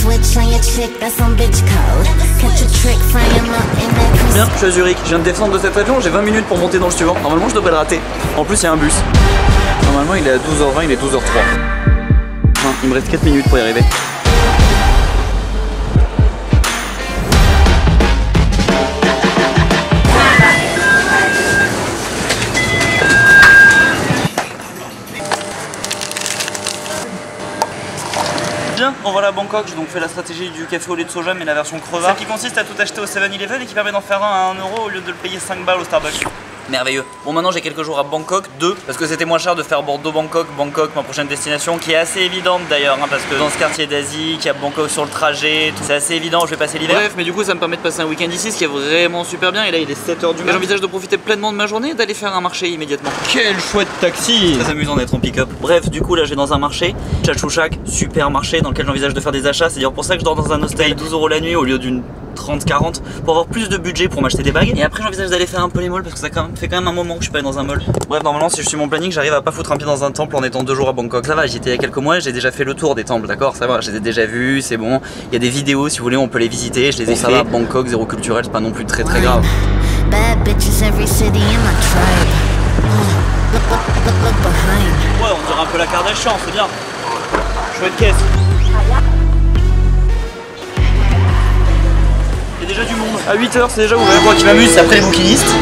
Bien, je suis à Zurich, je viens de descendre de cet avion, j'ai 20 minutes pour monter dans le suivant. Normalement je devrais le rater. En plus il y a un bus. Normalement il est à 12h20, il est 12h03. Enfin, il me reste 4 minutes pour y arriver. Bien, on va à Bangkok, j'ai donc fait la stratégie du café au lait de soja mais la version crevard. Celle qui consiste à tout acheter au 7-Eleven et qui permet d'en faire un à 1 € au lieu de le payer 5 balles au Starbucks. Merveilleux. Bon, maintenant j'ai quelques jours à Bangkok, 2, parce que c'était moins cher de faire Bordeaux-Bangkok, Bangkok, ma prochaine destination, qui est assez évidente d'ailleurs, hein, parce que dans ce quartier d'Asie, qu'il y a Bangkok sur le trajet, c'est assez évident, je vais passer l'hiver. Bref, mais du coup ça me permet de passer un week-end ici, ce qui est vraiment super bien, et là il est 7h du matin. J'envisage de profiter pleinement de ma journée et d'aller faire un marché immédiatement. Quel chouette taxi! Très amusant d'être en pick-up. Bref, du coup là je vais dans un marché, Chachouchak, super marché dans lequel j'envisage de faire des achats, c'est d'ailleurs pour ça que je dors dans un hostel 12 € la nuit au lieu d'une 30-40 pour avoir plus de budget pour m'acheter des bagues. Et après j'envisage d'aller faire un peu les malls parce que ça fait quand même un moment que je suis pas allé dans un mall. Bref, normalement si je suis mon planning, j'arrive à pas foutre un pied dans un temple en étant 2 jours à Bangkok. Ça va, j'y étais il y a quelques mois, j'ai déjà fait le tour des temples, d'accord, ça va, je les ai déjà vus, c'est bon. Il y a des vidéos si vous voulez, on peut les visiter, je les ai fait. Ça va, Bangkok, zéro culturel, c'est pas non plus très grave. Ouais, on dirait un peu la Kardashian, c'est bien. Chouette caisse. Il y a déjà du monde. À 8h, c'est déjà ouvert. Moi qui m'amuse, c'est après les bouquinistes.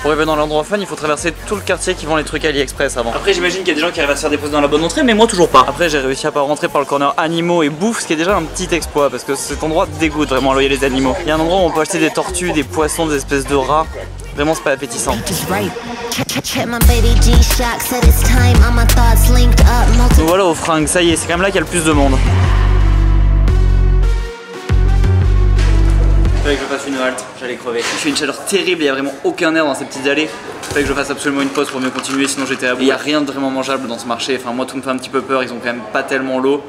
Pour arriver dans l'endroit fun, il faut traverser tout le quartier qui vend les trucs AliExpress avant. Après, j'imagine qu'il y a des gens qui arrivent à se faire déposer dans la bonne entrée, mais moi toujours pas. Après, j'ai réussi à pas rentrer par le corner animaux et bouffe, ce qui est déjà un petit exploit parce que cet endroit dégoûte vraiment loyer les animaux. Il y a un endroit où on peut acheter des tortues, des poissons, des espèces de rats. Vraiment, c'est pas appétissant. Donc voilà aux fringues, ça y est, c'est quand même là qu'il y a le plus de monde. Fallait que je fasse une halte, j'allais crever. Il fait une chaleur terrible, il n'y a vraiment aucun air dans ces petites allées. Fallait que je fasse absolument une pause pour mieux continuer, sinon j'étais à bout. Il n'y a rien de vraiment mangeable dans ce marché, enfin moi tout me fait un petit peu peur, ils ont quand même pas tellement l'eau.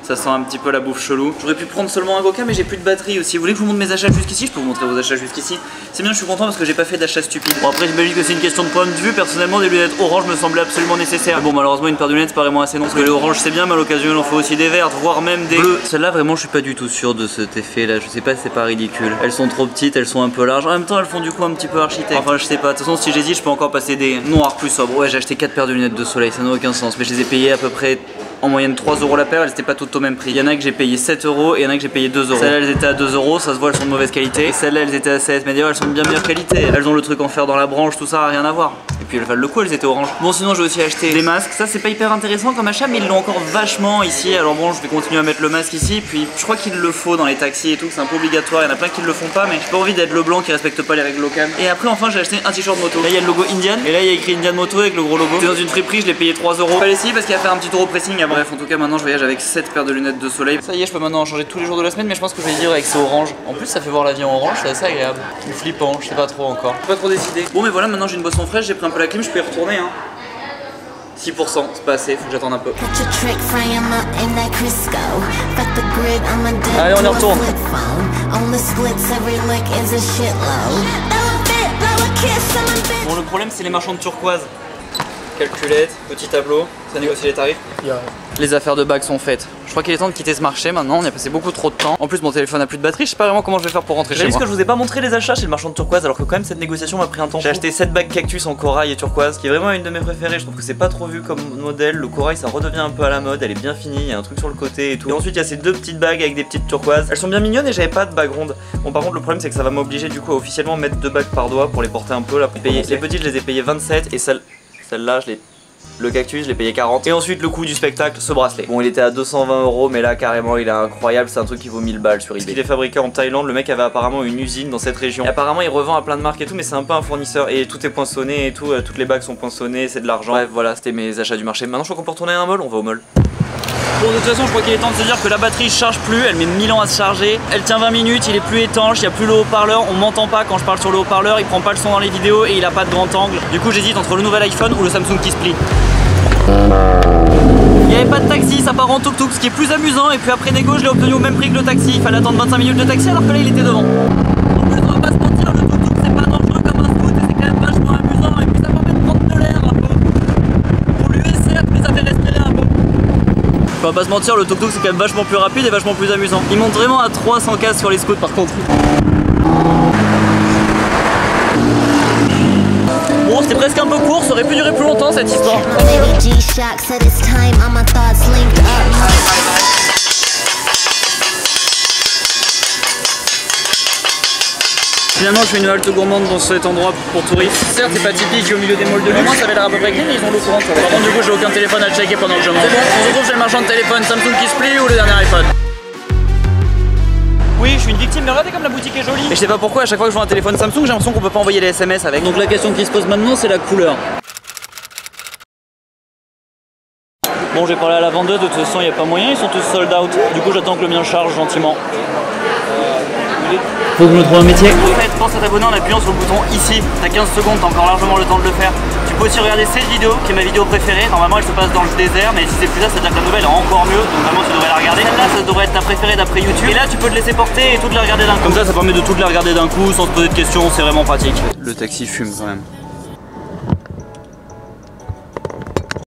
Ça sent un petit peu la bouffe chelou. J'aurais pu prendre seulement un coca mais j'ai plus de batterie aussi. Vous voulez que je vous montre mes achats jusqu'ici? Je peux vous montrer vos achats jusqu'ici. C'est bien, je suis content parce que j'ai pas fait d'achat stupide. Bon après j'imagine que c'est une question de point de vue. Personnellement des lunettes orange me semblaient absolument nécessaires. Bon malheureusement une paire de lunettes c'est pas vraiment assez non. Parce que les oranges c'est bien mais à l'occasion il en faut aussi des vertes, voire même des bleus. Celles-là vraiment je suis pas du tout sûr de cet effet là. Je sais pas si c'est pas ridicule. Elles sont trop petites, elles sont un peu larges. En même temps elles font du coup un petit peu architecte. Enfin je sais pas. De toute façon si j'hésite je peux encore passer des noirs plus sobres. Ouais j'ai acheté 4 paires de lunettes de soleil, ça n'a aucun sens. Mais je les ai payées à peu près en moyenne 3 € la paire, elles étaient pas toutes au même prix. Il y en a que j'ai payé 7 € et il y en a que j'ai payé 2 €. Celles-là elles étaient à 2 €, ça se voit elles sont de mauvaise qualité. Et celles-là elles étaient à 7, mais d'ailleurs elles sont de bien meilleure qualité. Elles ont le truc en fer dans la branche, tout ça, rien à voir. Et puis elles valent le coup, elles étaient oranges. Bon sinon j'ai aussi acheté des masques, ça c'est pas hyper intéressant comme achat mais ils l'ont encore vachement ici. Alors bon je vais continuer à mettre le masque ici, puis je crois qu'il le faut dans les taxis et tout, c'est un peu obligatoire. Il y en a plein qui le font pas mais j'ai pas envie d'être le blanc qui respecte pas les règles locales. Et après enfin j'ai acheté un t-shirt moto. Là il y a le logo Indian et là il y a écrit Indian Moto avec le gros logo. C'est dans une friperie, je l'ai payé 3 €. Fallait essayer parce qu'il va faire un petit tour au pressing. Bref en tout cas maintenant je voyage avec 7 paires de lunettes de soleil. Ça y est, je peux maintenant en changer tous les jours de la semaine, mais je pense que je vais vivre avec ces orange. En plus, ça fait voir la vie en orange, c'est assez agréable. Ou flippant, je sais pas trop encore. Je suis pas trop décidé. Bon, mais voilà, maintenant j'ai une boisson fraîche, j'ai pris un peu la clim, je peux y retourner. Hein. 6%, c'est pas assez, faut que j'attende un peu. Allez, on y retourne. Bon, le problème, c'est les marchands de turquoise. Calculette, petit tableau, ça négocie les tarifs. Les affaires de bagues sont faites. Je crois qu'il est temps de quitter ce marché maintenant, on y a passé beaucoup trop de temps. En plus mon téléphone a plus de batterie, je sais pas vraiment comment je vais faire pour rentrer chez moi. Parce que je vous ai pas montré les achats chez le marchand de turquoise alors que quand même cette négociation m'a pris un temps. J'ai acheté 7 bagues cactus en corail et turquoise qui est vraiment une de mes préférées. Je trouve que c'est pas trop vu comme modèle, le corail ça redevient un peu à la mode, elle est bien finie, il y a un truc sur le côté et tout. Et ensuite il y a ces deux petites bagues avec des petites turquoises. Elles sont bien mignonnes et j'avais pas de bague ronde. Bon par contre le problème c'est que ça va m'obliger du coup à officiellement mettre 2 bagues par doigt pour les porter un peu là pour payer. Les petites je les ai payées 27 et celle-là je l'ai... Le cactus, je l'ai payé 40. Et ensuite, le coût du spectacle, ce bracelet. Bon, il était à 220 €, mais là, carrément, il est incroyable. C'est un truc qui vaut 1000 balles sur eBay. Il est fabriqué en Thaïlande. Le mec avait apparemment une usine dans cette région. Et apparemment, il revend à plein de marques et tout, mais c'est un peu un fournisseur. Et tout est poinçonné et tout. Toutes les bagues sont poinçonnées, c'est de l'argent. Bref, voilà, c'était mes achats du marché. Maintenant, je crois qu'on peut retourner à un mall. On va au mall. Bon, de toute façon, je crois qu'il est temps de se dire que la batterie charge plus, elle met 1000 ans à se charger. Elle tient 20 minutes, il est plus étanche, il n'y a plus le haut-parleur, on m'entend pas quand je parle sur le haut-parleur, il prend pas le son dans les vidéos et il a pas de grand angle. Du coup, j'hésite entre le nouvel iPhone ou le Samsung qui se plie. Il n'y avait pas de taxi, ça part en tuk-tuk, ce qui est plus amusant. Et puis après négo, je l'ai obtenu au même prix que le taxi. Il fallait attendre 25 minutes de taxi alors que là il était devant. En plus, on va pas se mentir, le tuk-tuk c'est pas dangereux comme un scoot et c'est quand même vachement amusant. Et puis ça permet de prendre de l'air un peu. Pour lui, certes, mais ça fait respirer. On va pas se mentir, le tuk-tuk c'est quand même vachement plus rapide et vachement plus amusant. Il monte vraiment à 300 km sur les scouts par contre. Bon, c'était presque un peu court, ça aurait pu durer plus longtemps cette histoire. Finalement je fais une halte gourmande dans cet endroit pour touristes. Certes c'est pas typique au milieu des malls de luxe. Au moins ça avait l'air à peu près clean, mais ils ont l'eau courante. Par contre du coup j'ai aucun téléphone à checker pendant que je mange. C'est bon, on se retrouve chez le marchand de téléphone, Samsung qui se plie ou le dernier iPhone. Oui, je suis une victime, mais regardez comme la boutique est jolie. Et je sais pas pourquoi, à chaque fois que je vois un téléphone Samsung, j'ai l'impression qu'on peut pas envoyer les SMS avec. Donc la question qui se pose maintenant, c'est la couleur. Bon, j'ai parlé à la vendeuse, de toute façon, il n'y a pas moyen, ils sont tous sold out. Du coup, j'attends que le mien charge gentiment. Faut que je me trouve un métier. En fait, pense à t'abonner en appuyant sur le bouton ici. T'as 15 secondes, t'as encore largement le temps de le faire. Tu peux aussi regarder cette vidéo, qui est ma vidéo préférée. Normalement, elle se passe dans le désert, mais si c'est plus ça, c'est-à-dire que la nouvelle est encore mieux. Donc vraiment, tu devrais la regarder. Celle-là, ça devrait être ta préférée d'après YouTube. Et là, tu peux te laisser porter et toutes les regarder d'un coup. Comme ça permet de toutes les regarder d'un coup sans se poser de questions. C'est vraiment pratique. Le taxi fume quand même.